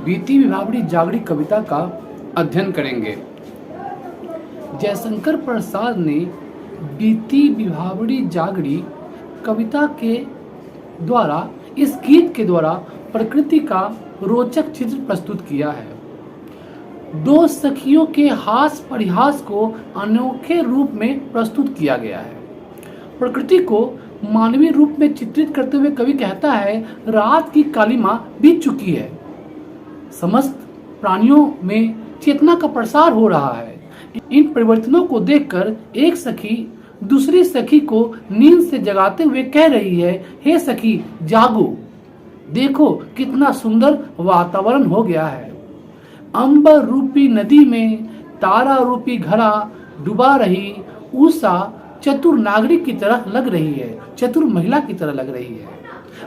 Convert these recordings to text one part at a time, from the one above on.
बीती विभावरी जागरी कविता का अध्ययन करेंगे। जयशंकर प्रसाद ने बीती विभावरी जागरी कविता के द्वारा इस गीत के द्वारा प्रकृति का रोचक चित्र प्रस्तुत किया है। दो सखियों के हास परिहास को अनोखे रूप में प्रस्तुत किया गया है। प्रकृति को मानवीय रूप में चित्रित करते हुए कवि कहता है, रात की कालिमा बीत चुकी है, समस्त प्राणियों में चेतना का प्रसार हो रहा है। इन परिवर्तनों को देखकर एक सखी दूसरी सखी को नींद से जगाते हुए कह रही है, हे सखी जागो, देखो कितना सुंदर वातावरण हो गया है। अंबर रूपी नदी में तारा रूपी घड़ा डुबा रही उषा चतुर नागरिक की तरह लग रही है, चतुर महिला की तरह लग रही है।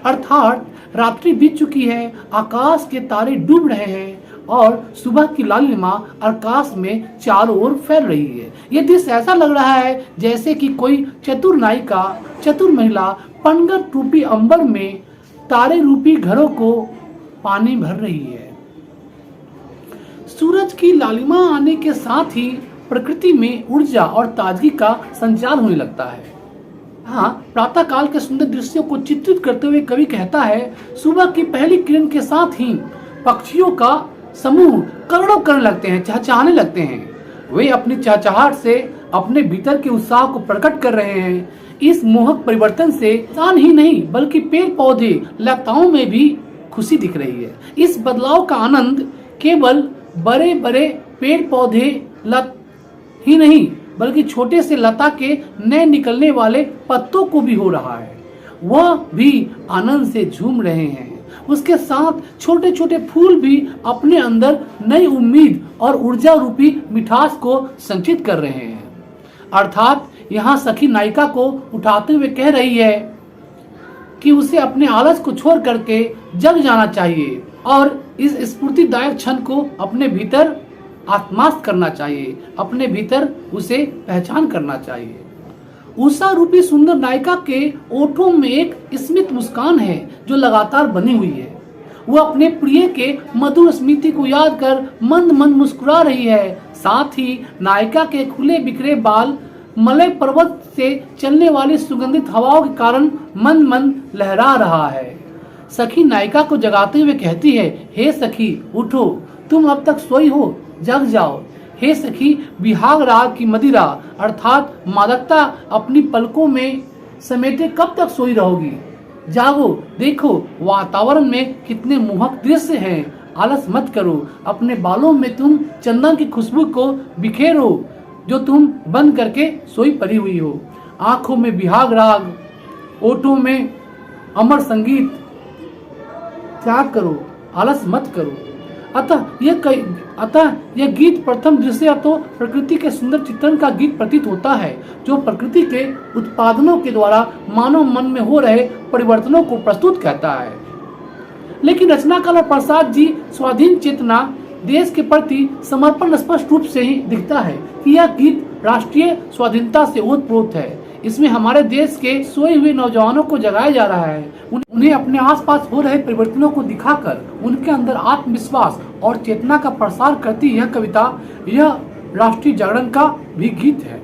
अर्थात रात्रि बीत चुकी है, आकाश के तारे डूब रहे हैं और सुबह की लालिमा आकाश में चारों ओर फैल रही है। यह दृश्य ऐसा लग रहा है जैसे कि कोई चतुर नायिका, चतुर महिला पनघट रूपी अंबर में तारे रूपी घरों को पानी भर रही है। सूरज की लालिमा आने के साथ ही प्रकृति में ऊर्जा और ताजगी का संचार होने लगता है। हाँ, प्रातः काल के सुंदर दृश्यों को चित्रित करते हुए कवि कहता है, सुबह की पहली किरण के साथ ही पक्षियों का समूह करोड़ों करने लगते हैं, चहचहाने लगते हैं। वे अपनी चहचहाहट से अपने भीतर के उत्साह को प्रकट कर रहे हैं। इस मोहक परिवर्तन से इंसान ही नहीं बल्कि पेड़ पौधे लताओं में भी खुशी दिख रही है। इस बदलाव का आनंद केवल बड़े बड़े पेड़ पौधे लत ही नहीं बल्कि छोटे से लता के नए निकलने वाले पत्तों को भी हो रहा है। वह भी आनंद से झूम रहे हैं। उसके साथ छोटे छोटे फूल भी अपने अंदर नई उम्मीद और ऊर्जा रूपी मिठास को संचित कर रहे हैं। अर्थात यहाँ सखी नायिका को उठाते हुए कह रही है कि उसे अपने आलस को छोड़ करके जग जाना चाहिए और इस स्फूर्तिदायक क्षण को अपने भीतर आत्मास्थ करना चाहिए, अपने भीतर उसे पहचान करना चाहिए। उषा रूपी सुंदर नायिका के ओठों में एक स्मित मुस्कान है जो लगातार बनी हुई है। वह अपने प्रिय के मधुर स्मृति को याद कर मंद मंद मुस्कुरा रही है। साथ ही नायिका के खुले बिखरे बाल मलय पर्वत से चलने वाली सुगंधित हवाओं के कारण मंद मंद लहरा रहा है। सखी नायिका को जगाते हुए कहती है, हे सखी उठो, तुम अब तक सोई हो, जग जाओ। हे सखी बिहाग राग की मदिरा अर्थात मादकता अपनी पलकों में समेटे कब तक सोई रहोगी? जागो, देखो वातावरण में कितने मोहक दृश्य हैं। आलस मत करो, अपने बालों में तुम चंदन की खुशबू को बिखेरो जो तुम बंद करके सोई पड़ी हुई हो। आंखों में बिहाग राग, ओठों में अमर संगीत, त्याग करो, आलस मत करो। अतः यह गीत प्रथम दृश्य तो प्रकृति के सुंदर चित्रण का गीत प्रतीत होता है जो प्रकृति के उत्पादनों के द्वारा मानव मन में हो रहे परिवर्तनों को प्रस्तुत करता है। लेकिन रचनाकार प्रसाद जी स्वाधीन चेतना देश के प्रति समर्पण स्पष्ट रूप से ही दिखता है कि यह गीत राष्ट्रीय स्वाधीनता से ओतप्रोत है। इसमें हमारे देश के सोए हुए नौजवानों को जगाया जा रहा है, उन्हें अपने आसपास हो रहे परिवर्तनों को दिखाकर उनके अंदर आत्मविश्वास और चेतना का प्रसार करती यह कविता, यह राष्ट्रीय जागरण का भी गीत है।